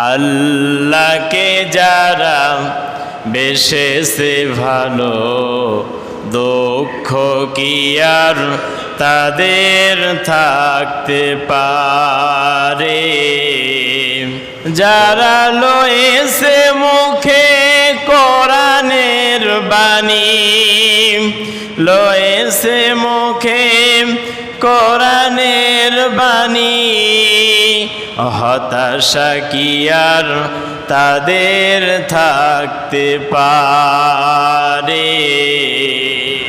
আল্লাহকে যারা বেশেছে ভালো, দুঃখ কি আর তাদের থাকতে পারে? যারা লয়েছে মুখে কোরআনের বাণী, লয়েছে মুখে কোরআনের বাণী, হতাশা কি আর তাদের থাকতে পারে?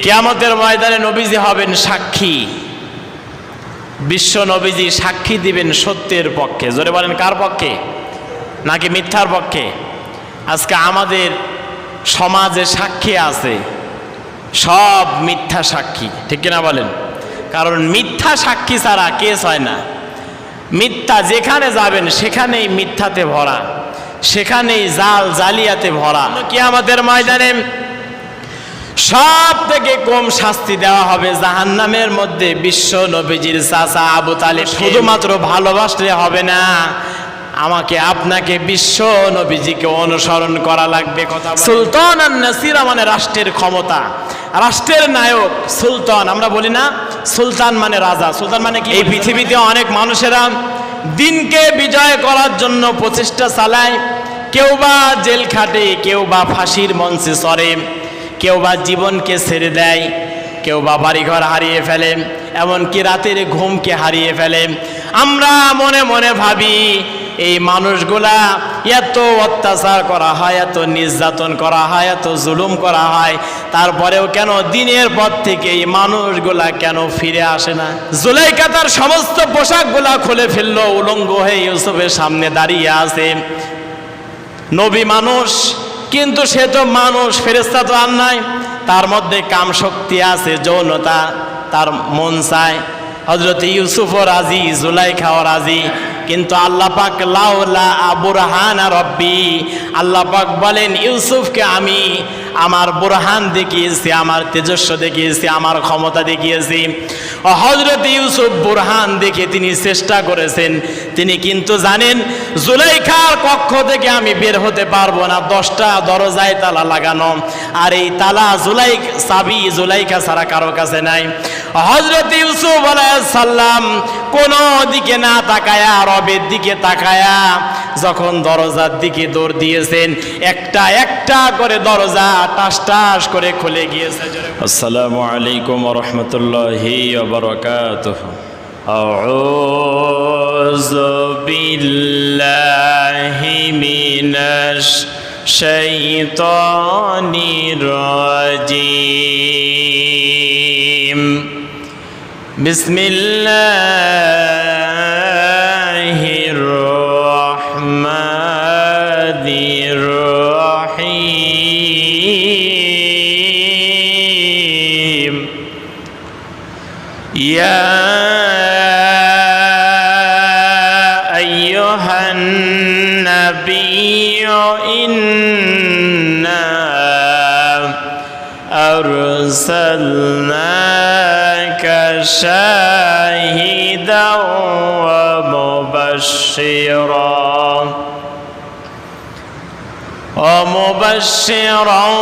কিয়ামতের ময়দানে নবীজি হবেন সাক্ষী। বিশ্ব নবীজি সাক্ষী দিবেন সত্যের পক্ষে। জোরে বলেন, কার পক্ষে? নাকি মিথ্যার পক্ষে? আজকে আমাদের সমাজে সাক্ষী আছে, সব মিথ্যা সাক্ষী, ঠিক কিনা বলেন? কারণ মিথ্যা সাক্ষী ছাড়া কেস হয় না। মিথ্যা যেখানে যাবেন সেখানেই মিথ্যাতে ভরা, সেখানেই জাল জালিয়াতে ভরা। কিয়ামতের ময়দানে সব থেকে কম শাস্তি দেওয়া হবে জাহান্নামের মধ্যে বিশ্ব নবীজির চাচা আবু তালেব। শুধুমাত্র ভালোবাসলে হবে না, আমাকে আপনাকে বিশ্ব নবীজিকে অনুসরণ করা লাগবে। কথা সুলতান আর নাসিরা মানে রাষ্ট্রের ক্ষমতা, রাষ্ট্রের নায়ক সুলতান। আমরা বলি না সুলতান মানে রাজা। সুলতান মানে কি? এই পৃথিবীতে অনেক মানুষেরা দিনকে বিজয় করার জন্য প্রচেষ্টা চালায়। কেউ বা জেল খাটে, কেউ বা ফাঁসির মঞ্চে চড়ে, কেউ বা জীবনকে ছেড়ে দেয়, কেউ বা বাড়িঘর হারিয়ে ফেলে, এমনকি রাতের ঘুমকে হারিয়ে ফেলে। আমরা মনে মনে ভাবি এই মানুষগুলা এত অত্যাচার করা হয়, এত নির্যাতন করা হয়, এত জুলুম করা হয়, তারপরেও কেন দিনের পর থেকে এই মানুষগুলা কেন ফিরে আসে না? জুলাইখা তার সমস্ত পোশাকগুলা খুলে ফেললো, উলঙ্গ হয়ে ইউসুফের সামনে দাঁড়িয়ে আছে। নবী মানুষ, কিন্তু সে তো মানুষ, ফেরেশতা তো আর নাই। তার মধ্যে কাম শক্তি আছে, যৌনতা, তার মন চায়। হযরত ইউসুফও রাজি, জুলাইখাও রাজি, কিন্তু আল্লাহ পাক লাউলা বুরহান রব্বি, আল্লাহ পাক বলেন ইউসুফকে আমি আমার বুরহান দেখিয়েছি, আমার তেজস্ব দেখিয়েছি, আমার ক্ষমতা দেখিয়েছি। হযরত ইউসুফ বুরহান দেখে তিনি চেষ্টা করেছেন, তিনি কিন্তু জানেন জুলাইখার কক্ষ থেকে আমি বের হতে পারবো না, 10টা দরজায় তালা লাগানো, আর এই তালা চাবি জুলাইখা ছাড়া কারো কাছে নাই। হযরত ইউসুফ আলাইহিস সালাম কোনো দিকে না তাকায়া, রবের দিকে তাকায়া যখন দরজার দিকে দৌড় দিয়েছেন, একটা একটা করে দরজা টাস টাস করে খুলে গিয়েছে। আসসালামু আলাইকুম ওয়া রাহমাতুল্লাহি ওয়া বারাকাতুহু। আউযু বিল্লাহি মিনাশ শাইতানির রাজিম। বিসমিল্লাহির রহমানির রহিম। ইয়া আইয়ুহান নাবিয়্যু ইন্না আরসালনাকা শাহিদাও ওয়া মুবাশশিরাও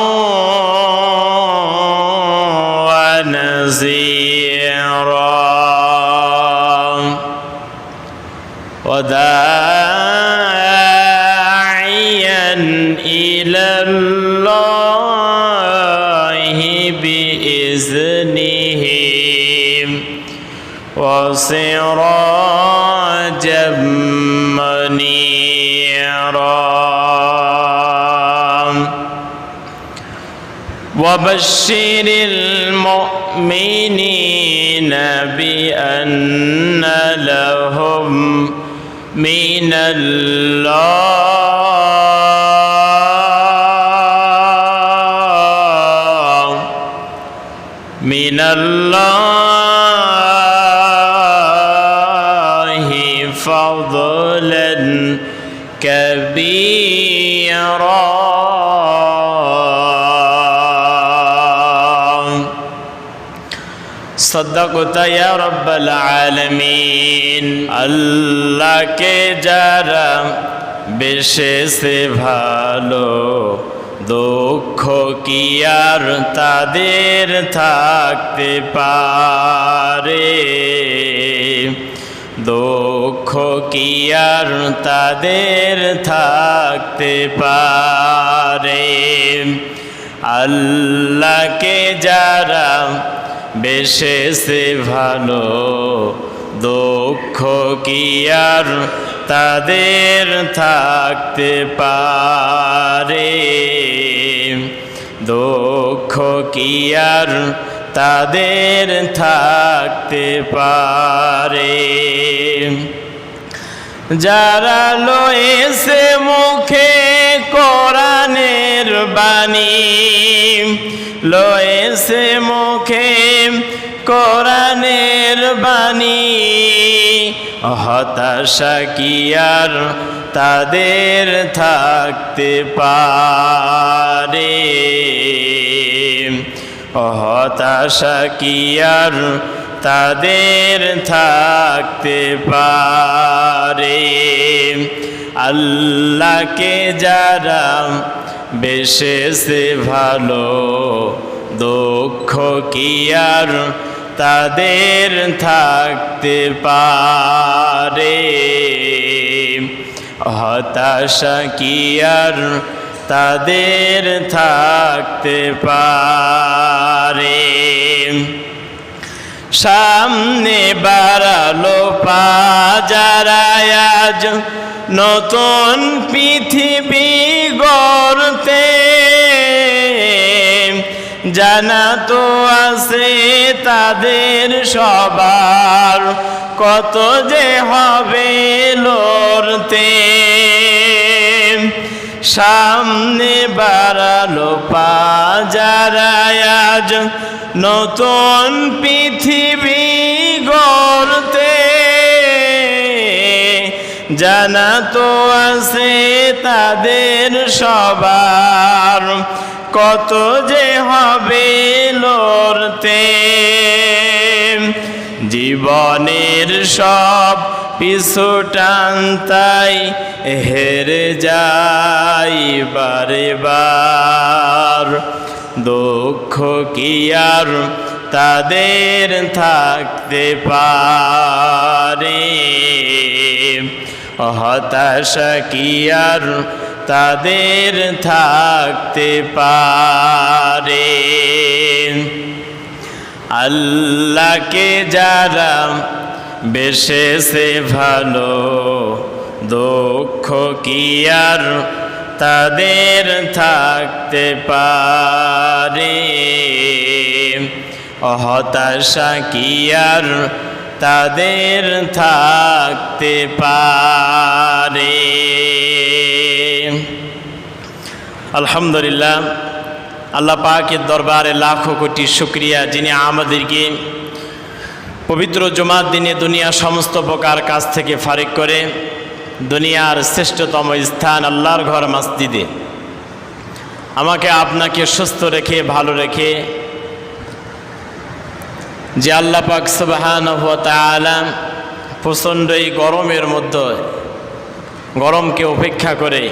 ওয়া নাযীরা ওয়া দাঈয়ান ইলাল্লাহি বিইজনিহি ওয়া সিরাজাম মুনীরা وبشر المؤمنين بأن لهم من الله فضلا كبيرا صدقت يا رب العالمين। আল্লাহকে যারা বেশেষে ভালো, দুঃখ কি আর তাদের থাকতে পারে, দুঃখ কি আর তাদের থাকতে পারে। আল্লাহকে যারা বেশেষে ভালো, দুঃখ কি আর তাদের থাকতে পারে, দুঃখ কি আর তাদের থাকতে পারে। যারা লয়েছে মুখে কোরআনের বাণী, লয়েছে মুখে কোরআনের বাণী, হতাশা কি আর তাদের থাকতে পারে, হতাশা কি আর তাদের থাকতে পারে। আল্লাহকে যারা বেশেষে ভালো, দুঃখ কি আর তাদের থাকতে পারে, হতাশা কি আর তাদের থাকতে পারে। সামনে বাড়ালো পা যারা আজ নতুন পৃথিবী গড়তে, জানা তো আছে তাদের সবার কত যে হবে লড়তে। সামনে বাড়ালো পা যারা আজ নতুন পৃথিবী গড়তে, জানা তো আছে তাদের সবার কত যে হবে লড়তে। জীবনের সব পিছু টানতাই হেরে যাই বারে বার, দুঃখ কি আর তাদের থাকতে পারে, হতাশা কি আর তাদের থাকতে পারে। আল্লাহকে যারা বেশেষে ভালো, দুঃখ কি আর তাদের থাকতে পারে, হতাশা কি আর তাদের থাকতে পারে। আলহামদুলিল্লাহ, আল্লাহ পাকের দরবারে লাখো কোটি শুকরিয়া, যিনি আমাদেরকে পবিত্র জুমার দিনে দুনিয়ার সমস্ত প্রকার কাজ থেকে ফারিক করে দুনিয়ার শ্রেষ্ঠতম স্থান আল্লাহর ঘর মসজিদে আমাকে আপনাকে সুস্থ রেখে ভালো রেখে, যে আল্লাহ পাক সুবহানাহু ওয়া তাআলা প্রচণ্ড এই গরমের মধ্যে গরমকে উপেক্ষা করে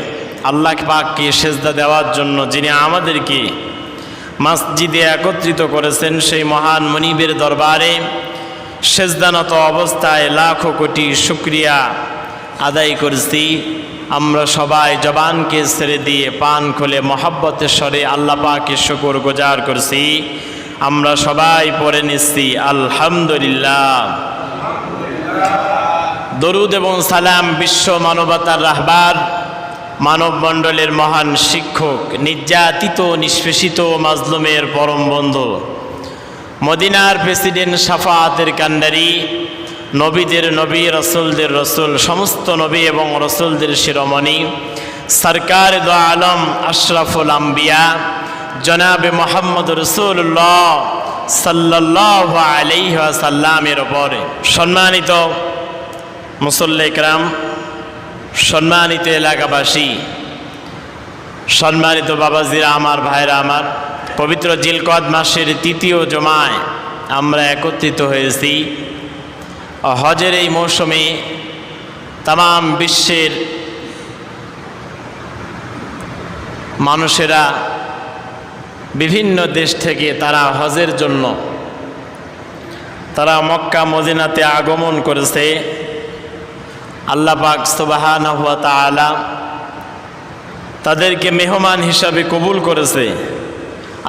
আল্লাহ পাককে সেজদা দেওয়ার জন্য যিনি আমাদেরকে মসজিদে একত্রিত করেছেন, সেই মহান মনিবের দরবারে সেজদানত অবস্থায় লাখো কোটি শুকরিয়া আদায় করছি। আমরা সবাই জবানকে ছেড়ে দিয়ে পান খুলে মহব্বতের স্বরে আল্লাহ পাকের শুকর গুজার করছি। আমরা সবাই পড়ে নিচ্ছি আলহামদুলিল্লাহ। দরুদ এবং সালাম বিশ্ব মানবতার রাহবার, মানব মণ্ডলের মহান শিক্ষক, নির্যাতিত নিষ্পেষিত মাজলুমের পরম বন্ধু, মদিনার প্রেসিডেন্ট, শাফাআতের কান্ডারি, নবীদের নবী, রসুলদের রসুল, সমস্ত নবী এবং রসুলদের শিরোমণি, সরকার দো আলম আশরাফুল আম্বিয়া জনাবে মোহাম্মদ রসুল্লাহ সাল্লাল্লাহু আলাইহি ওয়াসাল্লামের ওপরে সম্মানিত মুসল্লি کرام, সম্মানিত এলাকাবাসী, সম্মানিত বাবাজিরা আমার, ভাইরা আমার, পবিত্র জিলকদ মাসের তৃতীয় জুমায় আমরা একত্রিত হয়েছি। হজের এই মৌসুমে তাম বিশ্বের মানুষেরা বিভিন্ন দেশ থেকে তারা হজের জন্য তারা মক্কা মদিনাতে আগমন করেছে। আল্লাহ পাক সুবহানাহু ওয়া তাআলা তাদেরকে মেহমান হিসাবে কবুল করেছে।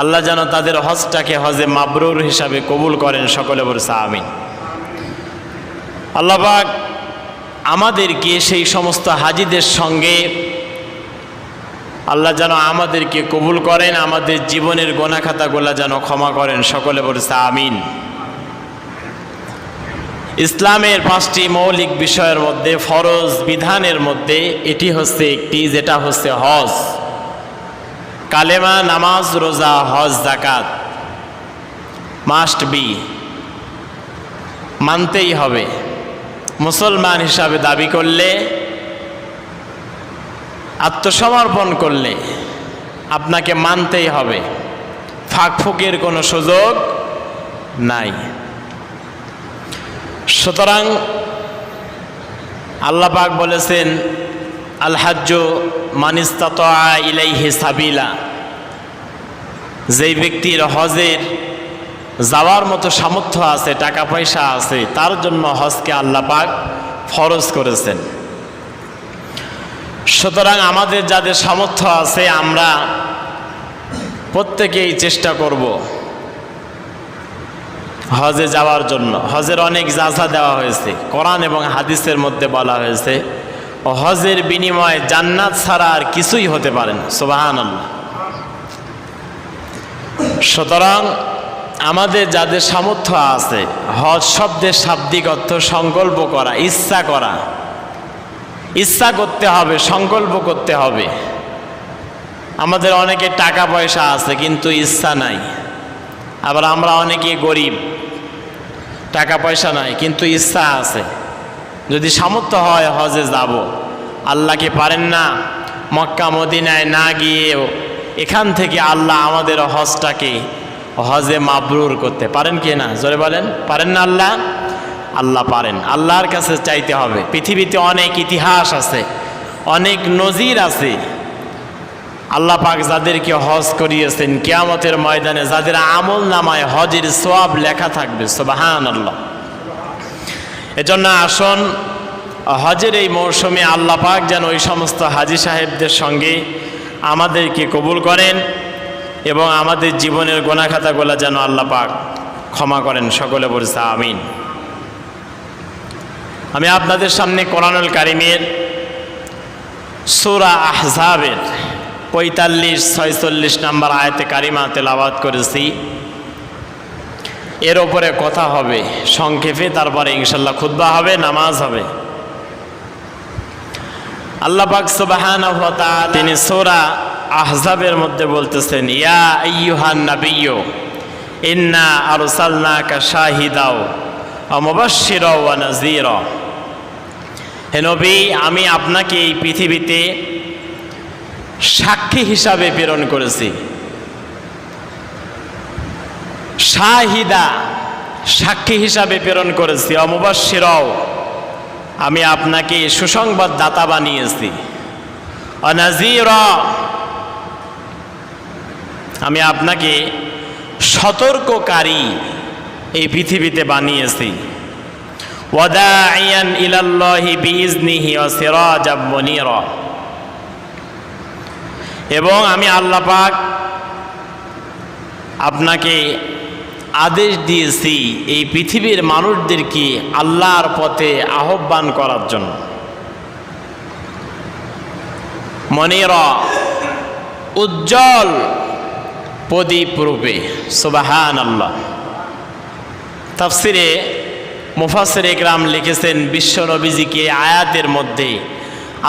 আল্লাহ যেন তাদের হজটাকে হজে মাবরুর হিসাবে কবুল করেন, সকলে বলছে আমিন। আল্লাহ পাক আমাদেরকে সেই সমস্ত হাজিদের সঙ্গে আল্লাহ যেন আমাদেরকে কবুল করেন, আমাদের জীবনের গোনা খাতাগুলা যেন ক্ষমা করেন, সকলে বলছে আমিন। ইসলামের 5টি মৌলিক বিষয়ের মধ্যে, ফরজ বিধানের মধ্যে এটি হচ্ছে একটি, যেটা হচ্ছে হজ। কালেমা, নামাজ, রোজা, হজ, যাকাত মাস্ট বি, মানতেই হবে। মুসলমান হিসাবে দাবি করলে, আত্মসমর্পণ করলে আপনাকে মানতেই হবে, ফাঁকফুকের কোনো সুযোগ নাই। সুতরাং আল্লাহ পাক বলেছেন, আল হাজ্জু মান ইসতাতা ইলাইহি সাবিলা, যেই ব্যক্তির হজের যাওয়ার মতো সামর্থ্য আছে, টাকা পয়সা আছে, তার জন্য হজকে আল্লাহ পাক ফরজ করেছেন। সুতরাং আমাদের যাদের সামর্থ্য আছে আমরা প্রত্যেকেই চেষ্টা করব হজে যাওয়ার জন্য। হজের অনেক জাযা দেওয়া হয়েছে, কোরআন এবং হাদিসের মধ্যে বলা হয়েছে হজের বিনিময়ে জান্নাত ছাড়া আর কিছুই হতে পারে না। সুবহানাল্লাহ। সুতরাং আমাদের যাদের সামর্থ্য আছে, হজ শব্দের শাব্দিক অর্থ সংকল্প করা, ইচ্ছা করা। ইচ্ছা করতে হবে, সংকল্প করতে হবে। আমাদের অনেকে টাকা পয়সা আছে কিন্তু ইচ্ছা নাই, আবার আমরা অনেকে গরিব, টাকা পয়সা নাই কিন্তু ইচ্ছা আছে। যদি সামর্থ্য হয় হজে যাব, আল্লাহকে পারেন না মক্কা মদিনায় না গিয়েও এখান থেকে আল্লাহ আমাদের হজটাকে হজে মাবরুর করতে পারেন কি না? জোরে বলেন, পারেন না আল্লাহ? আল্লাহ পারেন। আল্লাহর কাছে চাইতে হবে। পৃথিবীতে অনেক ইতিহাস আছে, অনেক নজির আছে। আল্লাহ পাক যাদেরকে হজ করিয়েছেন, কিয়ামতের ময়দানে যাদের আমল নামায় হজের সওয়াব লেখা থাকবে। সুবহানাল্লাহ। এজন্য আসুন হজের এই মৌসুমে আল্লাহ পাক যেন ওই সমস্ত হাজী সাহেবদের সঙ্গে আমাদেরকে কবুল করেন এবং আমাদের জীবনের গোনা খাতাগুলা যেন আল্লাহ পাক ক্ষমা করেন, সকলে বলছে আমিন। আমি আপনাদের সামনে কোরআনুল কারীমের সূরা আহজাবের 45-46 নম্বর আয়াতে কারিমা তেলাওয়াত করেছি। এর ওপরে কথা হবে সংক্ষেপে, তারপরে ইনশাল্লাহ খুতবা হবে, নামাজ হবে। আল্লাহ পাক সুবহানাহু ওয়া তাআলা তিনি সূরা আহজাবের মধ্যে বলতেছেন, ইয়া আইয়ুহান নাবিয়্যু ইন্না আরসালনাকা শাহিদাও ওয়া মুবাশশিরাও ওয়া নাযীরা। হে নবী, আমি আপনাকে এই পৃথিবীতে সাক্ষী হিসাবে প্রেরণ করেছি। শাহিদা, সাক্ষী হিসাবে প্রেরণ করেছি। ওয়া মুবাশশিরাও, আমি আপনাকে সুসংবাদ দাতা বানিয়েছি। ওয়া নাযীরা, আমি আপনাকে সতর্ককারী এই পৃথিবীতে বানিয়েছি। ওয়া দাঈয়ান ইলাল্লাহি বিইজনিহি ওয়া সিরাজাম মুনীরা, এবং আমি আল্লাহ পাক আপনাকে আদেশ দিয়েছি এই পৃথিবীর মানুষদেরকে আল্লাহর পথে আহ্বান করার জন্য। মুনীরা, উজ্জ্বল প্রদীপ রূপে। সুবহানাল্লাহ। তাফসিরে মুফাসসির ইকরাম লিখেছেন, বিশ্ব নবীজিকে আয়াতের মধ্যে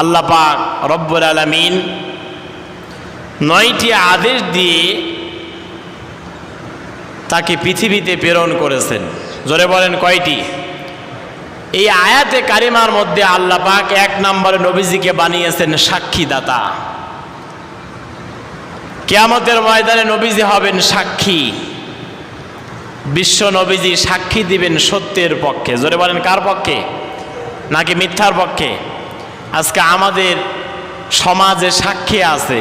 আল্লাহ পাক রব্বুল আলামিন 9টি আদেশ দিয়ে তাকে পৃথিবীতে প্রেরণ করেছেন। জোরে বলেন কয়টি? এই আয়াতে কারিমার মধ্যে আল্লাহ পাক 1 নম্বরে নবীজিকে বানিয়েছেন সাক্ষীদাতা। কিয়ামতের ময়দানে নবীজি হবেন সাক্ষী। বিশ্ব নবীজি সাক্ষী দিবেন সত্যের পক্ষে। জোরে বলেন কার পক্ষে? নাকি মিথ্যার পক্ষে? আজকে আমাদের সমাজে সাক্ষী আছে,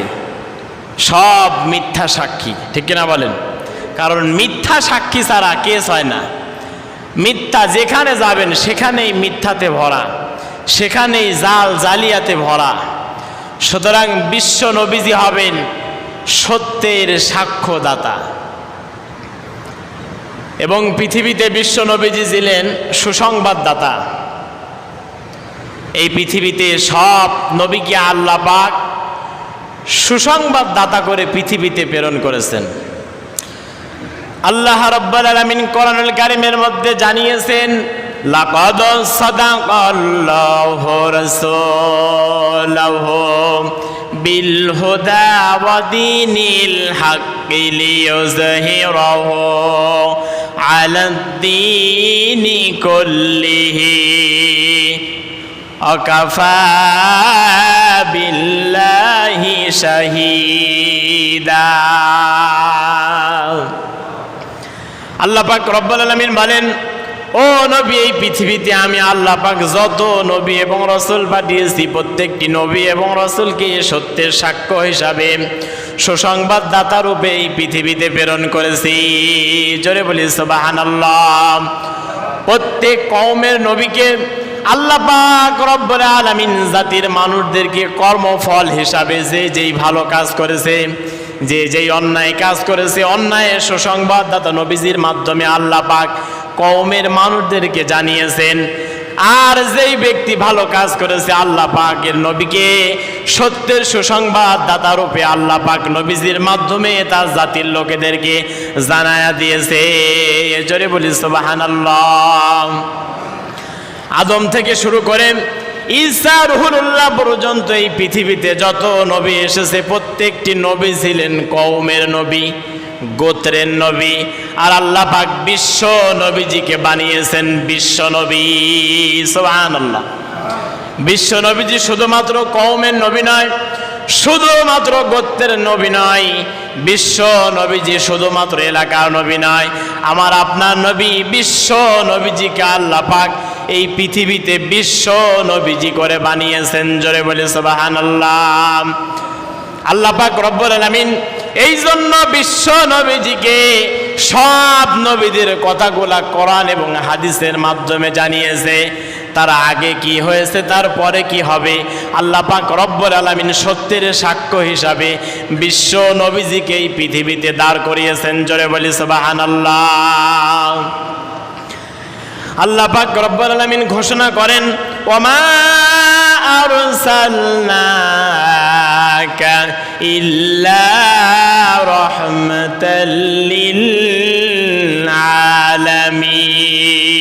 সব মিথ্যা সাক্ষী, ঠিক কিনা বলেন? কারণ মিথ্যা সাক্ষী ছাড়া কেস হয় না। মিথ্যা যেখানে যাবেন সেখানেই মিথ্যাতে ভরা, সেখানেই জাল জালিয়াতে ভরা। সুতরাং বিশ্ব নবীজি হবেন সত্যের সাক্ষ্যদাতা। এবং পৃথিবীতে বিশ্ব নবীজি ছিলেন সুসংবাদদাতা। এই পৃথিবীতে সব নবীকে আল্লাহ পাক সুসংবাদদাতা করে পৃথিবীতে প্রেরণ করেছেন। আল্লাহ রাব্বুল আলামিন কোরআনুল কারীমের মধ্যে জানিয়েছেন, লাকাদ সাদাকাল্লাহু রাসূলাহু বিল হুদা ওয়া দীনিল হাক্কি লিইয়ুযহিরাহু আলাদ দীনি কুল্লিহি ওয়াকাফা বিল্লাহি শাহীদা। আল্লাহ পাক রব্বুল আলামিন বলেন, ও নবী, এই পৃথিবীতে আমি আল্লাহ পাক যত নবী এবং রাসূল পাঠিয়েছি প্রত্যেকটি নবী এবং রাসূলকে সত্যের সাক্ষ্য হিসাবে সুসংবাদদাতা রূপে এই পৃথিবীতে প্রেরণ করেছি। জোরে বলি সুবহানাল্লাহ। প্রত্যেক কওমের নবীকে আল্লাহ পাক রব্বুল আলামিন জাতির মানুষদেরকে কর্মফল হিসাবে যেই ভালো কাজ করেছে, যেই অন্যায় কাজ করেছে, অন্যায়ের সুসংবাদদাতা নবীজির মাধ্যমে আল্লাহ পাক কওমের মানুষদেরকে জানিয়েছেন। আর যেই ব্যক্তি ভালো কাজ করেছে, আল্লাহ পাকের নবীকে সত্যের সুসংবাদদাতা রূপে আল্লাহ পাক নবীজির মাধ্যমে তার জাতির লোকেদেরকে জানায়া দিয়েছে। জোরে বলি সুবহানাল্লাহ। আদম থেকে শুরু করে ঈসা রুহুল্লাহ পর্যন্ত এই পৃথিবীতে যত নবী এসেছে প্রত্যেকটি নবী ছিলেন কওমের নবী, গোত্রের নবী। আর আল্লাহ পাক বিশ্ব নবীজিকে বানিয়েছেন বিশ্ব নবী। সুবহানাল্লাহ। বিশ্ব নবীজি শুধুমাত্র কওমের নবী নয়, শুধুমাত্র গোত্রের নবী নয়, বিশ্ব নবীজি শুধুমাত্র এলাকার নবী নয়, আমার আপনার নবী বিশ্ব নবীজিকে আল্লাহ পাক এই পৃথিবীতে বিশ্ব নবীজি করে বানিয়েছেন। জোরে বলে সুবহানাল্লাহ। আল্লাহ পাক রব্বুল আলামিন এই জন্য বিশ্ব নবীজিকে সব নবীদের কথাগুলা কোরআন এবং হাদিসের মাধ্যমে জানিয়েছে। তার আগে কি হয়েছে, তারপরে কি হবে, আল্লাহ পাক রব্বুল আলামিন সত্যের সাক্ষ্য হিসাবে বিশ্ব নবীজিকে এই পৃথিবীতে দাঁড় করিয়েছেন। জোরে বলি সুবহানাল্লাহ। আল্লাহ পাক রব্বুল আলামিন ঘোষণা করেন, ওমা আরসালনাকা ইল্লা রাহমাতাল লিল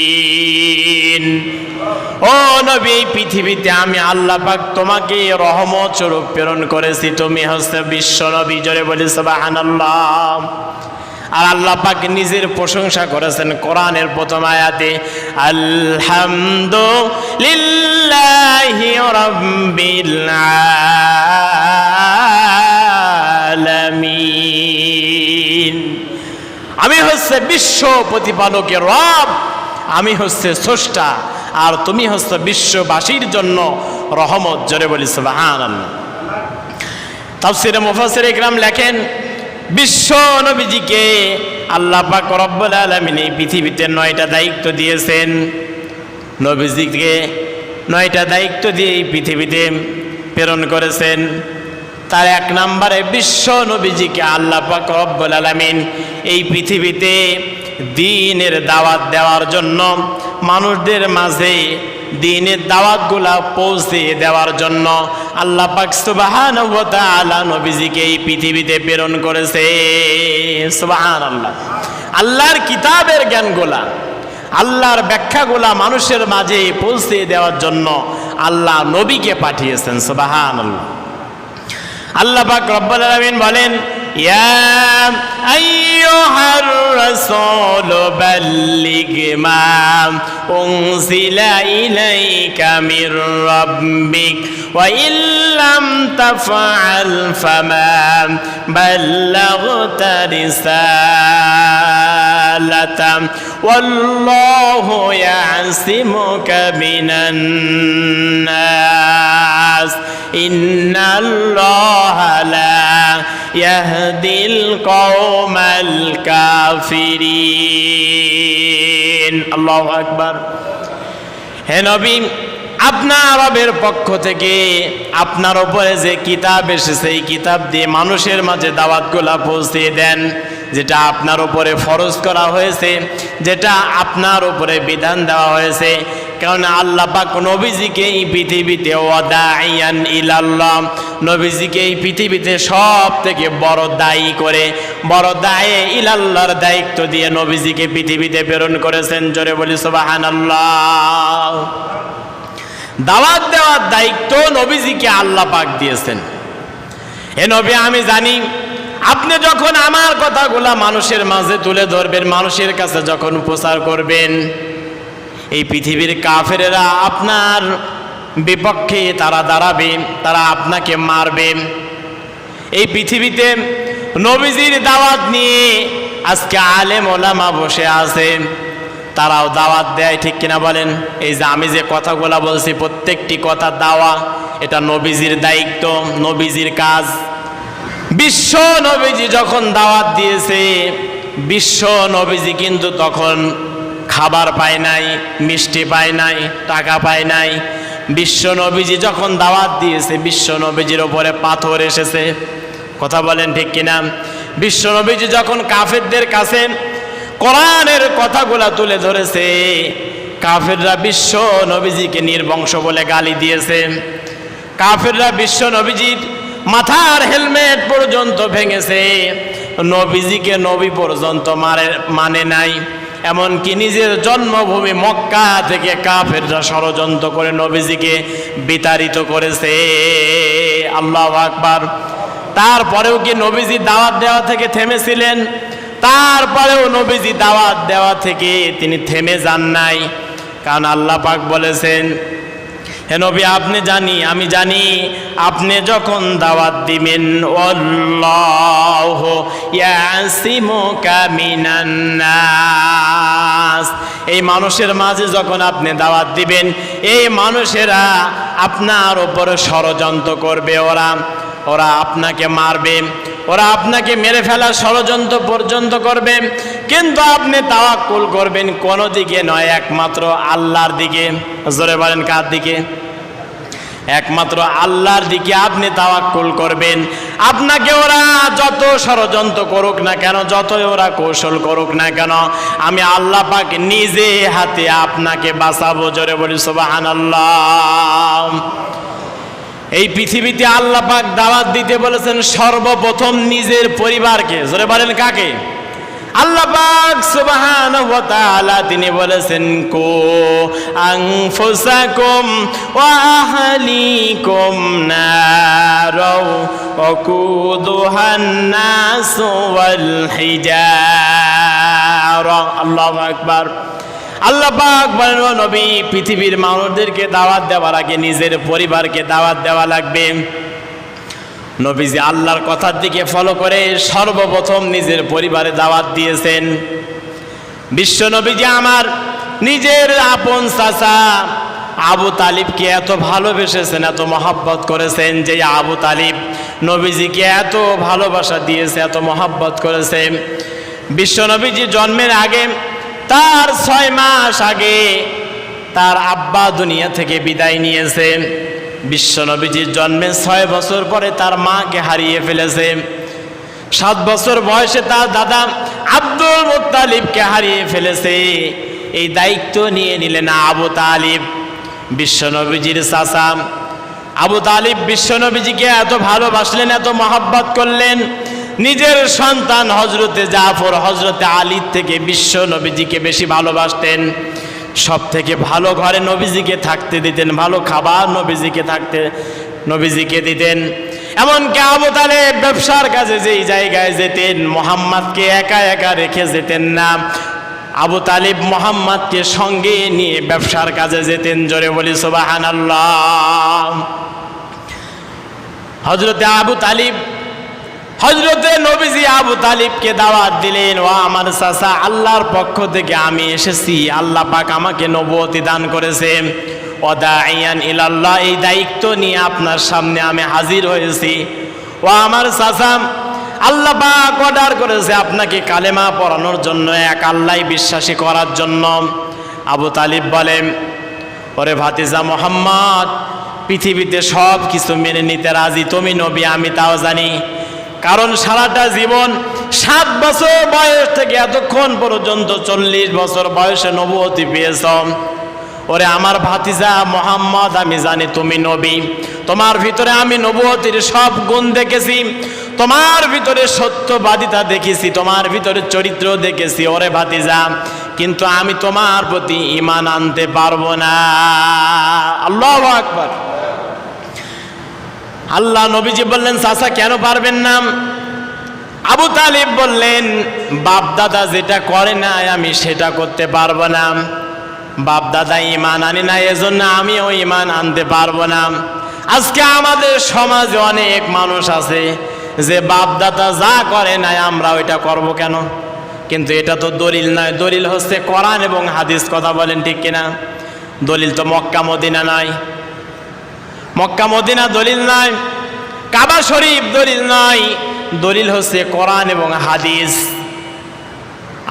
আলামিন। ও নবী, এই পৃথিবীতে আমি আল্লাহ পাক তোমাকে রহমত স্বরূপ প্রেরণ করেছি, তুমি হচ্ছে বিশ্ব নবী। জোরে বলি সুবহানাল্লাহ। আর আল্লাহ পাক নিজের প্রশংসা করেছেন কোরআনের প্রথম আয়াতে, আলহামদুলিল্লাহি রাব্বিল আলামিন। আমি হচ্ছে বিশ্ব প্রতিপালকের রব, আমি হচ্ছে স্রষ্টা, আর তুমি হচ্ছে বিশ্ববাসীর জন্য রহমত। জোরে বলি সুবহানাল্লাহ। তাফসীরে মুফাসসির ইকরাম লেখেন, বিশ্ব নবীজিকে আল্লাহ পাক রব্বুল আলামিন এই পৃথিবীতে 9টা দায়িত্ব দিয়েছেন। নবীজিকে 9টা দায়িত্ব দিয়ে এই পৃথিবীতে প্রেরণ করেছেন। তার 1 নম্বরে বিশ্ব নবীজিকে আল্লাহ পাক রব্বুল আলামিন এই পৃথিবীতে দ্বীনের দাওয়াত দেওয়ার জন্য, মানুষদের মাঝে দ্বীনের দাওয়াতগুলা পৌঁছে দেওয়ার জন্য আল্লাহ পাক সুবহানাহু ওয়া তাআলা নবীজিকে এই পৃথিবীতে প্রেরণ করেছে। সুবহানাল্লাহ। আল্লাহর কিতাবের জ্ঞানগুলা, আল্লাহর ব্যাখ্যাগুলা মানুষের মাঝে পৌঁছে দেওয়ার জন্য আল্লাহ নবীকে পাঠিয়েছেন। সুবহানাল্লাহ। আল্লাহ পাক রব্বুল আলামিন বলেন, ইয়া আইয়ুহার রাসূল বাল্লিগ মা উনজিলা ইলাইকা মির রাব্বিক ওয়া ইল্লাম তাফআল ফামা বাল্লাগতা রিসালাতা ওয়াল্লাহু ইয়াসিমুকা মিনান নাস ইন্নাল্লাহা লা ইয়াহদিল কওমাল কাফিরিন। আল্লাহু আকবার। হে নবী, আপনার রবের পক্ষ থেকে আপনার উপরে যে কিতাব এসেছে এই কিতাব দিয়ে মানুষের মাঝে দাওয়াতগুলা পৌঁছে দেন, যেটা আপনার উপরে ফরজ করা হয়েছে, যেটা আপনার উপরে বিধান দেওয়া হয়েছে। কারণ আল্লাহ পাক নবীজিকে এই পৃথিবীতে ওয়াদাইয়ান ইলাল্লাহ, নবীজিকে এই পৃথিবীতে সব থেকে বড় দায়ী করে, বড় দায়ে ইলাল্লাহর দায়িত্ব দিয়ে নবীজিকে পৃথিবীতে প্রেরণ করেছেন। জোরে বলি সুবহানাল্লাহ। দাওয়াত দেওয়ার দায়িত্ব নবীজিকে আল্লাহ পাক দিয়েছেন। হে নবী, আমি জানি আপনি যখন আমার কথাগুলা মানুষের মাঝে তুলে ধরবেন, মানুষের কাছে যখন প্রচার করবেন, এই পৃথিবীর কাফেরেরা আপনার বিপক্ষে তারা দাঁড়াবে, তারা আপনাকে মারবে। এই পৃথিবীতে নবীজির দাওয়াত নিয়ে আজকে আলেম ওলামা বসে আছে, তারাও দাওয়াত দেয়, ঠিক কিনা বলেন? এই যে আমি যে কথাগুলা বলছি প্রত্যেকটি কথা দাওয়া, এটা নবীজির দায়িত্ব, নবীজির কাজ। বিশ্ব নবীজি যখন দাওয়াত দিয়েছে, বিশ্ব নবীজি কিন্তু তখন খাবার পায় নাই, মিষ্টি পায় নাই, টাকা পায় নাই। বিশ্ব নবীজি যখন দাওয়াত দিয়েছে, বিশ্ব নবীজির ওপরে পাথর এসেছে। কথা বলেন ঠিক কিনা? বিশ্ব নবীজি যখন কাফেরদের কাছে কোরআনের কথাগুলা তুলে ধরেছে, কাফেররা বিশ্ব নবীজিকে নির্বংশ বলে গালি দিয়েছে। কাফেররা বিশ্ব নবীজির মাথার হেলমেট পর্যন্ত ভেঙেছে, নবীজিকে নবী পর্যন্ত মানে নাই। এমনকি নিজের জন্মভূমি মক্কা থেকে কাফেররা ষড়যন্ত্র করে নবীজিকে বিতাড়িত করেছে। আল্লাহু আকবার। তারপরেও কি নবীজি দাওয়াত দেওয়া থেকে থেমেছিলেন? তারপরেও নবীজি দাওয়াত দেওয়া থেকে তিনি থেমে যান নাই। কারণ আল্লাহ পাক বলেছেন, হে নবী, আপনি জানি, আমি জানি, আপনি যখন দাওয়াত দিবেন, আল্লাহু ইয়াসিমুকা মিনান নাস, এই মানুষের মাঝে যখন আপনি দাওয়াত দিবেন, এই মানুষেরা আপনার উপরে ষড়যন্ত্র করবে, ওরা আপনাকে মারবে, ওরা আপনাকে মেরে ফেলার ষড়যন্ত্র পর্যন্ত করবে। কিন্তু আপনি তাওয়াক্কুল করবেন কোন দিকে নয়, একমাত্র আল্লাহর দিকে। জোরে বলেন, কার দিকে? একমাত্র আল্লাহর দিকে আপনি তাওয়াক্কুল করবেন। আপনাকে ওরা যত ষড়যন্ত্র করুক না কেন, যতই ওরা কৌশল করুক না কেন, আমি আল্লাহ পাক নিজে হাতে আপনাকে বাঁচাবো। জোরে বলি সুবহানাল্লাহ। এই পৃথিবীতে আল্লাহ পাক দাওয়াত দিতে বলেছেন সর্বপ্রথম নিজের পরিবারকে। জোরে বলেন, কাকে? আল্লাহ পাক সুবহানাহু ওয়া তাআলা তিনি বলেছেন, কু আনফুসাকুম ওয়া আহলিকুম নারাও ওয়াকুদুহান নাস ওয়াল হিজারা। আল্লাহু আকবার। আল্লাহ পাক বলেন, ও নবী, পৃথিবীর মানুষদেরকে দাওয়াত দেওয়ার আগে নিজের পরিবারকে দাওয়াত দেওয়া লাগবে। নবীজি আল্লাহর কথার দিকে ফলো করে সর্বপ্রথম নিজের পরিবারে দাওয়াত দিয়েছেন। বিশ্ব নবীজি আমার নিজের আপন চাচা আবু তালিবকে এত ভালোবেসেছেন, এত মহব্বত করেছেন, যে আবু তালিব নবীজিকে এত ভালোবাসা দিয়েছে, এত মহব্বত করেছে। বিশ্ব নবীজি জন্মের আগে, তার 6 মাস আগে তার আব্বা দুনিয়া থেকে বিদায় নিয়েছে। বিশ্ব নবীজির জন্মের 6 বছর পরে তার মাকে হারিয়ে ফেলেছে। 7 বছর বয়সে তার দাদা আব্দুল মুত্তালিবকে হারিয়ে ফেলেছে। এই দায়িত্ব নিয়ে নিলেন আবু তালিব, বিশ্ব নবীজির চাচা। আবু তালিব বিশ্ব নবীজিকে এত ভালোবাসলেন, এত মহব্বত করলেন, নিজের সন্তান হযরতে জাফর, হযরতে আলীর থেকে বিশ্ব নবীজিকে বেশি ভালোবাসতেন। সব থেকে ভালো ঘরে নবীজিকে থাকতে দিতেন, ভালো খাবার নবীজিকে দিতেন। এমনকি আবু তালেব ব্যবসার কাজে যেই জায়গায় যেতেন, মুহাম্মদকে একা একা রেখে যেতেন না। আবু তালিব মুহাম্মদকে সঙ্গে নিয়ে ব্যবসার কাজে যেতেন। জোরে বলি সুবহানাল্লাহ। হযরতে নবীজি আবু তালিবকে দাওয়াত দিলেন, ও আমার চাচা, আল্লাহর পক্ষ থেকে আমি এসেছি, আল্লাহ পাক আমাকে নবুয়তি দান করেছে, ওয়াদাইয়ান ইলাল্লাহ, এই দায়িত্ব নিয়ে আপনার সামনে আমি হাজির হয়েছি। ও আমার চাচা, আল্লাহ পাক অর্ডার করেছে আপনাকে কালেমা পড়ানোর জন্য, এক আল্লাহ বিশ্বাসী করার জন্য। আবু তালিব বলেন, ওরে ভাতিজা মুহাম্মদ, পৃথিবীতে সব কিছু মেনে নিতে রাজি, তুমি নবী আমি তাও জানি, কারণ সারাটা জীবন 7 বছর বয়স থেকে এতক্ষণ পর্যন্ত 40 বছর বয়সে নবুয়তি পেয়েছ। ওরে আমার ভাতিজা মুহাম্মদ, আমি জানি তুমি নবী, তোমার ভিতরে আমি নবুয়তির সব গুণ দেখেছি, তোমার ভিতরে সত্যবাদিতা দেখেছি, তোমার ভিতরে চরিত্র দেখেছি। ওরে ভাতিজা, কিন্তু আমি তোমার প্রতি ঈমান আনতে পারবো না। আল্লাহু আকবার। আল্লাহ নবীজি বললেন, চাচা কেন পারবেন না? আবু তালিব বললেন, বাপ দাদা যেটা করে না আমি সেটা করতে পারবো না, বাপ দাদা ঈমান আনি না, এজন্য আমিও ঈমান আনতে পারবো না। আজকে আমাদের সমাজে অনেক মানুষ আছে যে বাপ দাদা যা করে না আমরা ওইটা করব কেন? কিন্তু এটা তো দলিল নয়, দলিল হচ্ছে কোরআন এবং হাদিস। কথা বলেন ঠিক কিনা? দলিল তো মক্কা মদিনা নয়, মক্কা মদিনা দলিল নয়, কাবা শরীফ দলিল নয়, দলিল হচ্ছে কোরআন এবং হাদিস।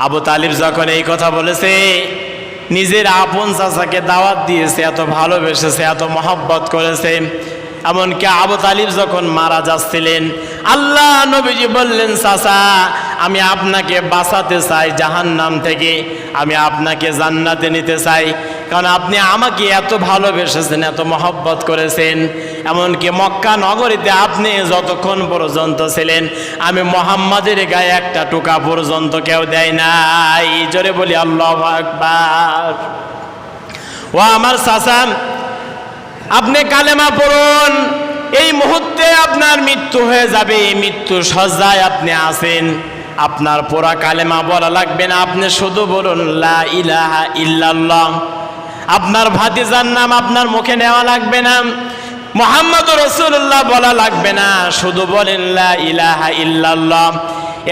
আবু তালিব যখন এই কথা বলেছে, নিজের আপন চাচাকে দাওয়াত দিয়েছে, এত ভালোবেসেছে, এত মহব্বত করেছে। এমনকি আবু তালিব যখন মারা যাচ্ছিলেন, আল্লাহ নবীজি বললেন, চাচা আমি আপনাকে বাঁচাতে চাই জাহান্নাম থেকে, আমি আপনাকে জান্নাতে নিতে চাই, কারণ আপনি আমাকে এত ভালোবেসেছেন, এত মহব্বত করেছেন। এমনকি মক্কা নগরীতে আপনি যতক্ষণ পর্যন্ত ছিলেন, আমি মুহাম্মাদের গায়ে একটা টুকা পর্যন্ত কেউ দেয় নাই। জোরে বলি আল্লাহু আকবার। ও আমার চাচা, আপনি কালেমা পড়ুন, এই মুহূর্তে আপনার মৃত্যু হয়ে যাবে, মৃত্যু সজ্জায় আপনি আছেন, আপনার পুরা কালেমা বলা লাগবে না, আপনি শুধু বলুন লা ইলাহা ইল্লাল্লাহ। আপনার ভাতিজার নাম আপনার মুখে নেওয়া লাগবে না, মুহাম্মদুর রাসূলুল্লাহ বলা লাগবে না, শুধু বলেন লা ইলাহা ইল্লাল্লাহ।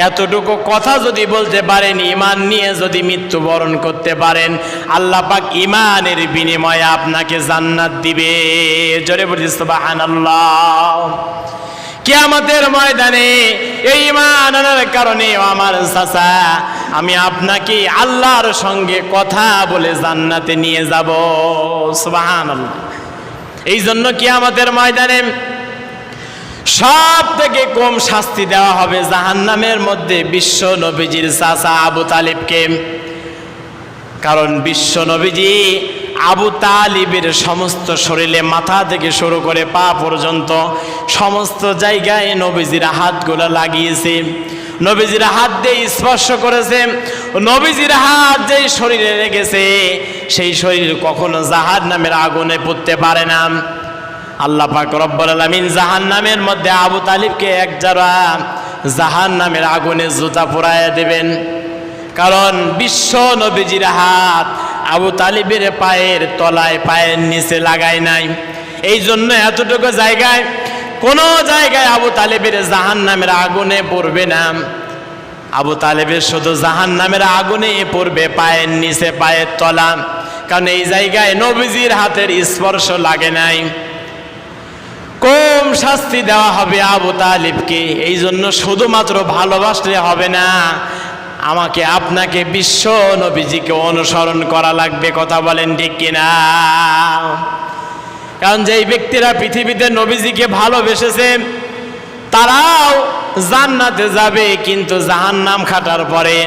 এতটুকু কথা যদি বলতে পারেন, ঈমান নিয়ে যদি মৃত্যুবরণ করতে পারেন, আল্লাহ পাক ঈমানের বিনিময়ে আপনাকে জান্নাত দিবে। জোরে বলি সুবহানাল্লাহ। কিয়ামতের ময়দানে এই ঈমান আনার কারণে আমার চাচা, আমি আপনাকে আল্লাহর সঙ্গে কথা বলে জান্নাতে নিয়ে যাব। সুবহানাল্লাহ। এই জন্য কিয়ামতের ময়দানে সব থেকে কম শাস্তি দেওয়া হবে জাহান্নামের মধ্যে বিশ্ব নবীজির চাচা আবু তালিবকে। কারণ বিশ্ব নবীজি আবু তালিবের সমস্ত শরীরে মাথা থেকে শুরু করে পা পর্যন্ত সমস্ত জায়গায় নবীজির হাতগুলো লাগিয়েছে, নবীজির হাত দিয়ে স্পর্শ করেছে। নবীজির হাত যেই শরীরে লেগেছে সেই শরীর কখনো জাহান্নামের আগুনে পুড়তে পারে না। আল্লাহ পাক রব্বুল আলামিন জাহান্নামের মধ্যে আবু তালিবকে এক জোড়া জাহান্নামের আগুনে জুতা পরাইয়া দেবেন। কারণ বিশ্ব নবীজির হাত আবু তালিবের পায়ের তলায়, পায়ের নিচে লাগায় নাই। এই জন্য এতটুকু জায়গায়, কোনো জায়গায় আবু তালিবের জাহান্নামের আগুনে পড়বে না। আবু তালিবের শুধু জাহান্নামের আগুনে পড়বে পায়ের নিচে, পায়ের তলা, কারণ এই জায়গায় নবীজির হাতের স্পর্শ লাগে নাই। কম শাস্তি দেওয়া হবে আবু তালিবকে। এই জন্য শুধুমাত্র ভালোবাসলে হবে না, আমাকে আপনাকে বিশ্ব নবীজিকে অনুসরণ করা লাগবে। কথা বলেন ঠিক কিনা? কারণ যেই ব্যক্তিরা পৃথিবীতে নবীজিকে ভালোবেসেছে তারাও জান্নাতে যাবে, কিন্তু জাহান্নাম খাটার পরে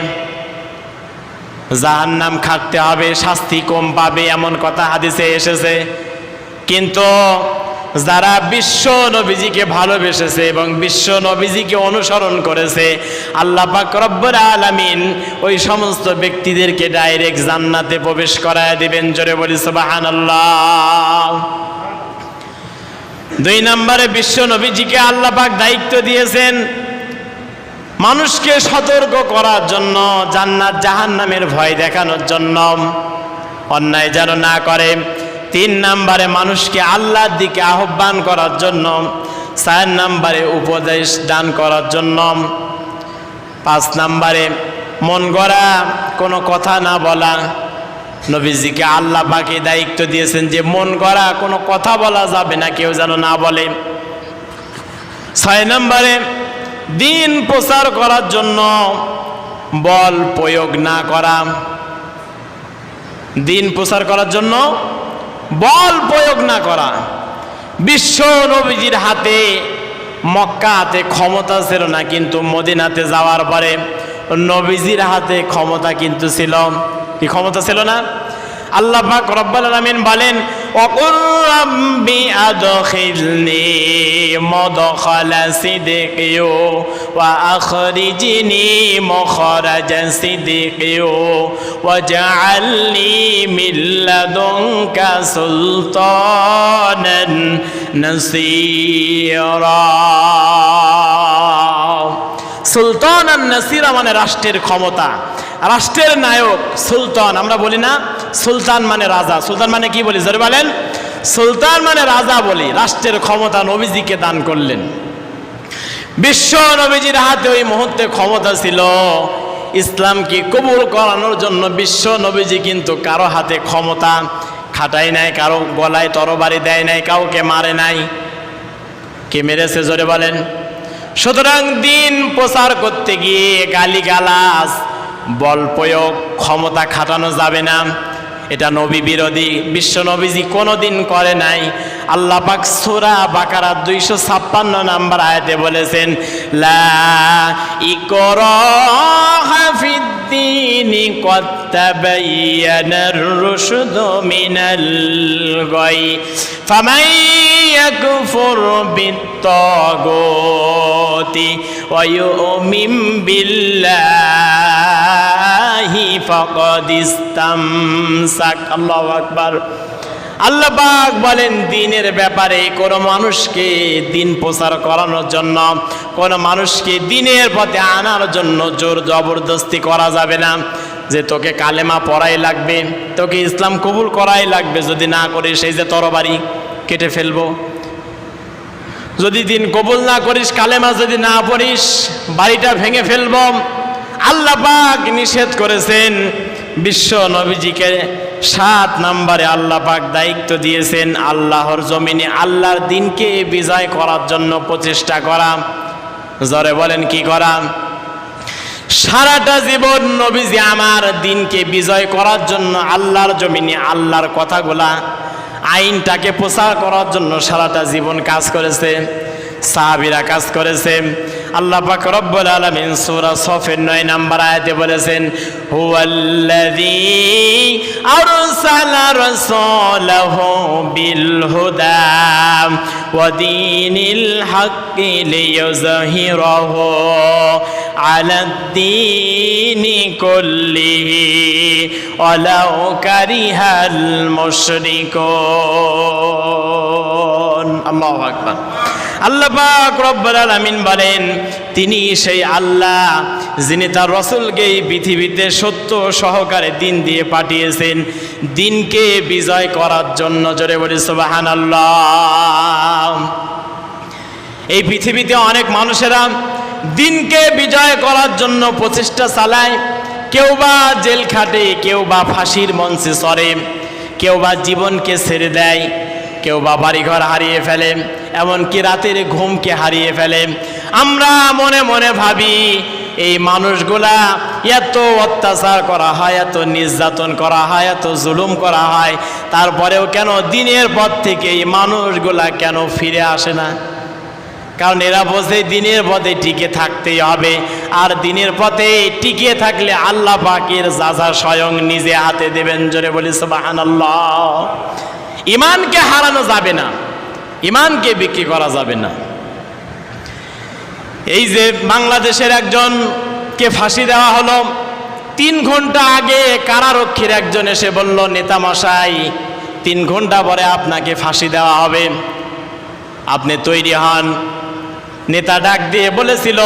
জাহান্নাম খাটতে হবে, শাস্তি কম পাবে, এমন কথা হাদিসে এসেছে। কিন্তু যারা বিশ্ব নবীজিকে ভালোবেসেছে এবং বিশ্ব নবীজিকে অনুসরণ করেছে, আল্লাহ পাক রব্বুল আলামিন ওই সমস্ত ব্যক্তিদেরকে ডাইরেক্ট জান্নাতে প্রবেশ করায় দিবেন। জোরে বলি সুবহানাল্লাহ। 2 নম্বরে বিশ্ব নবীজিকে আল্লাহ পাক দায়িত্ব দিয়েছেন মানুষকে সতর্ক করার জন্য, জান্নাত জাহান্নামের ভয় দেখানোর জন্য, অন্যায় যেন না করে। 3 নম্বরে মানুষকে আল্লাহর দিকে আহ্বান করার জন্য। 4 নম্বরে উপদেশ দান করার জন্য। 5 নম্বরে মন গড়া কোনো কথা না বলা। নবীজিকে আল্লাহ পাকে দায়িত্ব দিয়েছেন যে মন গড়া কোনো কথা বলা যাবে না, কেউ যেন না বলে। 6 নম্বরে দিন প্রচার করার জন্য বল প্রয়োগ না করা, দিন প্রচার করার জন্য বল প্রয়োগ না করা। বিশ্ব নবীজির হাতে মক্কাতে ক্ষমতা ছিল না, কিন্তু মদিনাতে যাওয়ার পরে নবীজির হাতে ক্ষমতা কিন্তু ছিল। কি ক্ষমতা ছিল না? আল্লাহ পাক রব্বুল আলামিন বলেন, ওয়াকুর রাব্বি আদখিলনি মুদখালা সিদকিয়ু ওয়া আখরিজনি মুখরাজা সিদকিয়ু ওয়াজআলনি মিন লাদুনকা সুলতানান নাসীরা। সুলতানান নাসীরা মানে রাষ্ট্রের ক্ষমতা, রাষ্ট্রের নায়ক। সুলতান আমরা বলি না, সুলতান মানে রাজা। সুলতান মানে কি বলি? জোরে বলেন। সুলতান মানে রাজা বলি। রাষ্ট্রের ক্ষমতা নবীজিকে দান করলেন। বিশ্ব নবীজির হাতে ওই মুহূর্তে ক্ষমতা ছিল। ইসলামকে কবুল করানোর জন্য বিশ্ব নবীজি কিন্তু কারো হাতে ক্ষমতা খাটাই নাই, কারো গলায় তরবারি দেয় নাই, কাউকে মারে নাই। কে মেরেছে? জোরে বলেন। সুতরাং দিন প্রচার করতে গিয়ে গালিগালাজ, বল প্রয়োগ, ক্ষমতা খাটানো যাবে না। এটা নবী বিরোধী। বিশ্ব নবীজি কোনোদিন করে নাই। আল্লাহ পাক সূরা বাকারা 256 নম্বর আয়াতে বলেছেন, লা ইকরাহা ফিদ্দীনি ক্বাদ তাবায়্যানার রুশদু মিনাল গাই ফামান ইয়াকফুর বিত্তাগুতি ওয়া ইউমিন বিল্লাহি ফাকাদ ইসতামসাক। আল্লাহু আকবার। আল্লাহ পাক বলেন, দিনের ব্যাপারে কোনো মানুষকে দিন প্রচার করানোর জন্য, কোনো মানুষকে দিনের পথে আনার জন্য জোর জবরদস্তি করা যাবে না। যে তোকে কালেমা পড়াই লাগবে, তোকে ইসলাম কবুল করাই লাগবে, যদি না করিস সেই যে তরবারি কেটে ফেলবো। যদি দিন কবুল না করিস, কালেমা যদি না পড়িস, বাড়িটা ভেঙে ফেলবো। আল্লাহ পাক নিষেধ করেছেন। বিশ্ব নবীজিকে 7 নম্বরে আল্লাহ পাক দায়িত্ব দিয়েছেন আল্লাহর জমিনে আল্লাহর দিনকে বিজয় করার জন্য প্রচেষ্টা করা। জোরে বলেন, কি করা? সারাটা জীবন নবীজি আমার দিনকে বিজয় করার জন্য আল্লাহর জমিনে আল্লাহর কথাগুলা, আইনটাকে প্রচার করার জন্য সারাটা জীবন কাজ করেছে। সাহাবীরা কাজ করেছে। আল্লাহ পাক রব্বুল আলামিন সূরা সফের 9 নম্বর আয়াতে বলেছেন, হুয়াল্লাযী আরসালা রাসূলাহু বিল হুদা ওয়া দীনিল হাক্কি লিইয়ুযহিরাহু আলাদ-দীনি কুল্লিহি ওয়ালাউ কারিহাল মুশরিকুন। আল্লাহু আকবার। আল্লাহ পাক রব্বুল আলামিন বলেন, তিনি সেই আল্লাহ যিনি তার রাসূলকে এই পৃথিবীতে সত্য সহকারে দিন দিয়ে পাঠিয়েছেন দিনকে বিজয় করার জন্য। জোরে বলি সুবহানাল্লাহ। এই পৃথিবীতে অনেক মানুষেরা দিনকে বিজয় করার জন্য প্রচেষ্টা চালায়। কেউ বা জেল খাটে, কেউ বা ফাঁসির মঞ্চে চড়ে, কেউ বা জীবনকে ছেড়ে দেয়, কেউ বা বাড়িঘর হারিয়ে ফেলে, এমনকি রাতের ঘুমকে হারিয়ে ফেলে। আমরা মনে মনে ভাবি এই মানুষগুলা এত অত্যাচার করা হয়, এত নির্যাতন করা হয়, এত জুলুম করা হয়, তারপরেও কেন দিনের পথ থেকে এই মানুষগুলা কেন ফিরে আসে না? কারণ এরা বোঝে দিনের পথে টিকে থাকতেই হবে। আর দিনের পথে টিকে থাকলে আল্লাহ পাকের যাজা স্বয়ং নিজে হাতে দেবেন। জোরে বলি সুবহানাল্লাহ। ইমানকে হারানো যাবে না, ইমানকে বিক্রি করা যাবে না। এই যে বাংলাদেশের একজনকে ফাঁসি দেওয়া হলো, 3 ঘন্টা আগে কারারক্ষীর একজন এসে বলল, নেতা মশাই 3 ঘন্টা পরে আপনাকে ফাঁসি দেওয়া হবে, আপনি তৈরি হন। নেতা ডাক দিয়ে বলেছিল,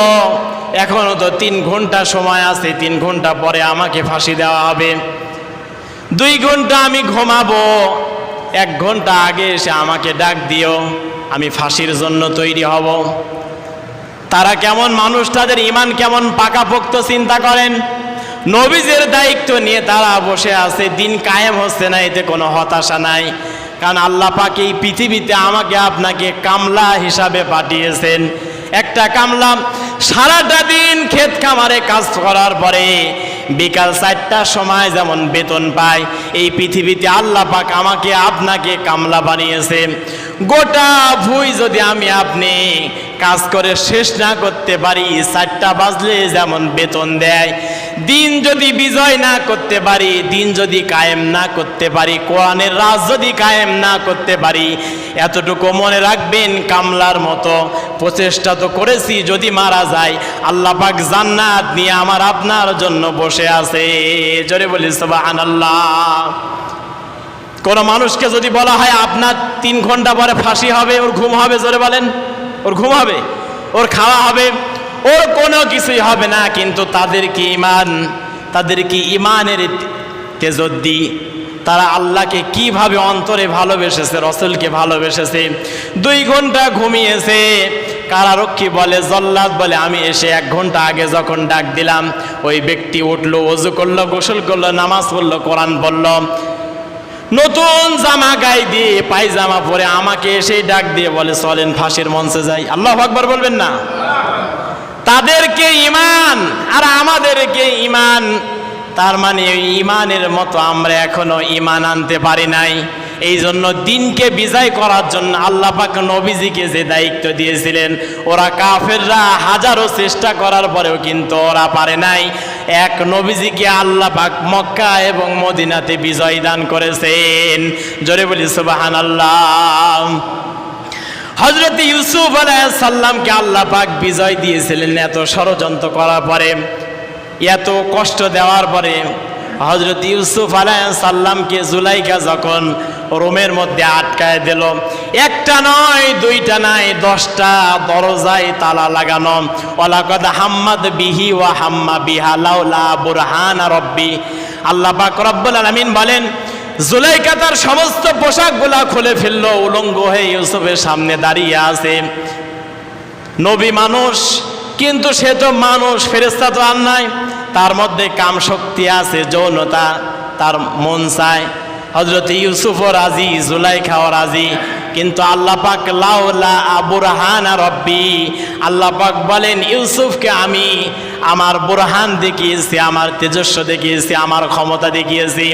এখনো তো 3 ঘন্টা সময় আছে, 3 ঘন্টা পরে আমাকে ফাঁসি দেওয়া হবে। 2 ঘন্টা আমি ঘুমাবো, 1 ঘন্টা আগে এসে আমাকে ডাক দিও, আমি ফাঁসির জন্য তৈরি হব। তারা কেমন মানুষ, তাদের ঈমান কেমন পাকাপোক্ত চিন্তা করেন। নবীজের দায়িত্ব নিয়ে তারা বসে আছে, দিন কায়েম হচ্ছে না, এতে কোনো হতাশা নাই। কারণ আল্লাহ পাক এই পৃথিবীতে আমাকে আপনাকে কামলা হিসাবে পাঠিয়েছেন। একটা কামলা সারাটা দিন ক্ষেত খামারে কাজ করার পরে বিকাল 4টার সময় যেমন বেতন পায়, এই পৃথিবীতে আল্লাহ পাক আমাকে আপনাকে কামলা বানিয়েছে। গোটা ভুঁই যদি আমি আপনি কাজ করে শেষ না করতে পারি, 4টা বাজলে যেমন বেতন দেয়, দিন যদি বিজয় না করতে পারি, দিন যদি কায়েম না করতে পারি, কোরআনের রাজ যদি কায়েম না করতে পারি, এতটুকু মনে রাখবেন কামলার মতো প্রচেষ্টা তো করেছি, যদি মারা যায় আল্লাহ পাক জান্নাত নিয়ে আমার আপনার জন্য বসে আছে। জোরে বলি সুবহানাল্লাহ। কোন মানুষকে যদি বলা হয় আপনার 3 ঘন্টা পরে ফাঁসি হবে, ওর ঘুম হবে, জোরে বলেন, ওর ঘুম হবে, ওর খাওয়া হবে, ওর কোনো কিছুই হবে না। কিন্তু তাদেরকে ইমানের তেজদ্দি, তারা আল্লাহকে কিভাবে অন্তরে ভালোবেসেছে, রসুলকে ভালোবেসেছে। 2 ঘন্টা ঘুমিয়েছে। কারারক্ষী বলে, জল্লাদ বলে, আমি এসে 1 ঘন্টা আগে যখন ডাক দিলাম, ওই ব্যক্তি উঠলো, ওযু করলো, গোসল করলো, নামাজ পড়লো, কোরআন পড়লো, নতুন জামা গায়ে দিয়ে পায়জামা পরে আমাকে এসে ডাক দিয়ে বলে, চলেন ফাঁসির মঞ্চে যাই। আল্লাহু আকবার বলবেন না? তাদেরকে ঈমান আর আমাদেরকে ঈমান, তার মানে ঈমানের মতো আমরা এখনো ঈমান আনতে পারি নাই। এই জন্য দিনকে বিজয় করার জন্য আল্লাহ পাক নবীজিকে যে দায়িত্ব দিয়েছিলেন, ওরা কাফেররা হাজারো চেষ্টা করার পরেও কিন্তু ওরা পারে নাই। এক নবীজিকে আল্লাহ পাক মক্কা এবং মদিনাতে বিজয় দান করেছেন। জোরে বলি সুবহানাল্লাহ। হযরত ইউসুফ আলাইহিস সালামকে আল্লাহ পাক বিজয় দিয়েছিলেন এত ষড়যন্ত্র করার পরে, এত কষ্ট দেওয়ার পরে। হযরত ইউসুফ আলাইহিস সালামকে জুলাইখা যখন রোমের মধ্যে আটকায় দিল, 1টা নয়, 2টা নয়, 10টা দরজায় তালা লাগানো। ওয়ালাকাদ হাম্মাদ বিহি ওয়া হাম্মা বিহা লাউলা বুরহান রাব্বি। আল্লাহ পাক রব্বুল আলামিন বলেন, জুলাইখা তার সমস্ত পোশাকগুলা খুলে ফেললো, উলঙ্গ হয়ে ইউসুফের সামনে দাঁড়িয়ে আছে। নবী মানুষ, কিন্তু সে তো মানুষ, ফেরেশতা তো আর নাই। তার মধ্যে কাম শক্তি আছে, যৌনতা, তার মন চায়। হযরত ইউসুফও রাজি, জুলাইখাও রাজি, কিন্তু আল্লাহ পাক লাউলা বুরহান রাব্বি, আল্লাহ পাক বলেন ইউসুফকে আমি আমার বুরহান দেখিয়েছি, আমার তেজস্ব দেখিয়েছি, আমার ক্ষমতা দেখিয়েছি।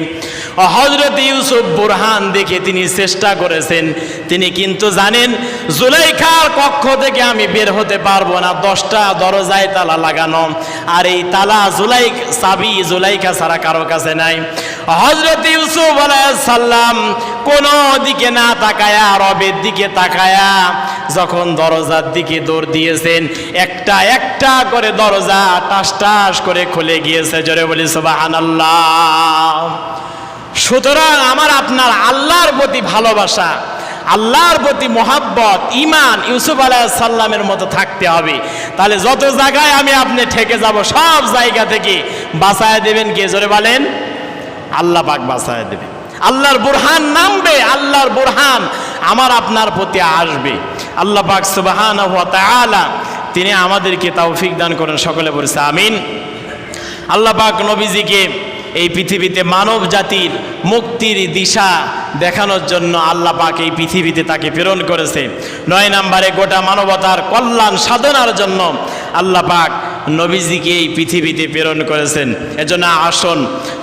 হযরত ইউসুফ বুরহান দেখে তিনি চেষ্টা করেছেন, তিনি কিন্তু জানেন জুলাইখার কক্ষ থেকে আমি বের হতে পারবো না, 10টা দরজায় তালা লাগানো, আর এই তালা চাবি জুলাইখা ছাড়া কারো কাছে নাই। হযরত ইউসুফ আলাইহিস সালাম কোন দিকে না তাকায়া, রবের দিকে তাকায়া যখন দরজার দিকে দৌড় দিয়েছেন, একটা একটা করে দরজা টাস টাস করে খুলে গিয়েছে। জোরে বলি সুবহানাল্লাহ। সুতরাং আমার আপনার আল্লাহর প্রতি ভালোবাসা, আল্লাহর প্রতি মোহাব্বত, ঈমান ইউসুফ আলাইহিস সালামের মতো থাকতে হবে। তাহলে যত জায়গায় আমি আপনি ঠেকে যাব, সব জায়গা থেকে বাঁচায় দেবেন কে? জোরে বলেন, আল্লাহ পাক বাঁচায় দেবে। আল্লাহর বুরহান নামবে, আল্লাহর বুরহান আমার আপনার প্রতি আসবে। আল্লাহ পাক সুবহানাহু ওয়া তাআলা তিনি আমাদেরকে তৌফিক দান করেন, সকলে বলছে আমিন। আল্লাহ পাক নবীজিকে এই পৃথিবীতে মানব জাতির মুক্তির দিশা দেখানোর জন্য আল্লাহ পাক এই পৃথিবীতে তাকে প্রেরণ করেছে। 9 নম্বরে গোটা মানবতার কল্যাণ সাধনার জন্য আল্লাহ পাক নবীজিকে এই পৃথিবীতে প্রেরণ করেছেন। এজন্য আসুন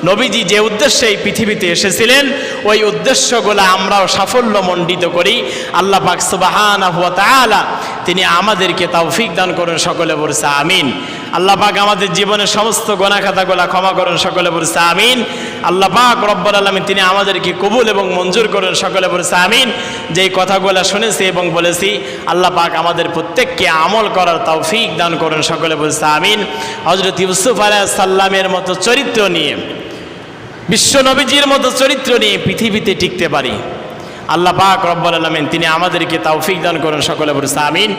নবীজি যে উদ্দেশ্যে এই পৃথিবীতে এসেছিলেন, ওই উদ্দেশ্যগুলো আমরাও সাফল্যমণ্ডিত করি। আল্লাহ পাক সুবহানাহু ওয়া তাআলা তিনি আমাদেরকে তৌফিক দান করেন, সকলে বলছে আমিন। আল্লাহ পাক আমাদের জীবনের সমস্ত গুনাহ খাতাগুলো ক্ষমা করেন, সকলে বলছে আমিন। আল্লাহ পাক রব্বুল আলামিন তিনি আমাদেরকে কবুল এবং মঞ্জুর করেন, সকলে বলছে আমিন। যেই কথাগুলো শুনেছি এবং বলেছি আল্লাহ পাক আমাদের প্রত্যেককে আমল করার তৌফিক দান করেন, সকলে বলছে আমিন। হযরত ইউসুফ আলাইহিস সালামের মতো চরিত্র নিয়ে, বিশ্ব নবীজির মতো চরিত্র নিয়ে পৃথিবীতে টিকতে পারি। আল্লাহ পাক রব্বুল আলামিন তিনি আমাদেরকে তৌফিক দান করেন, সকলে বলছে আমিন।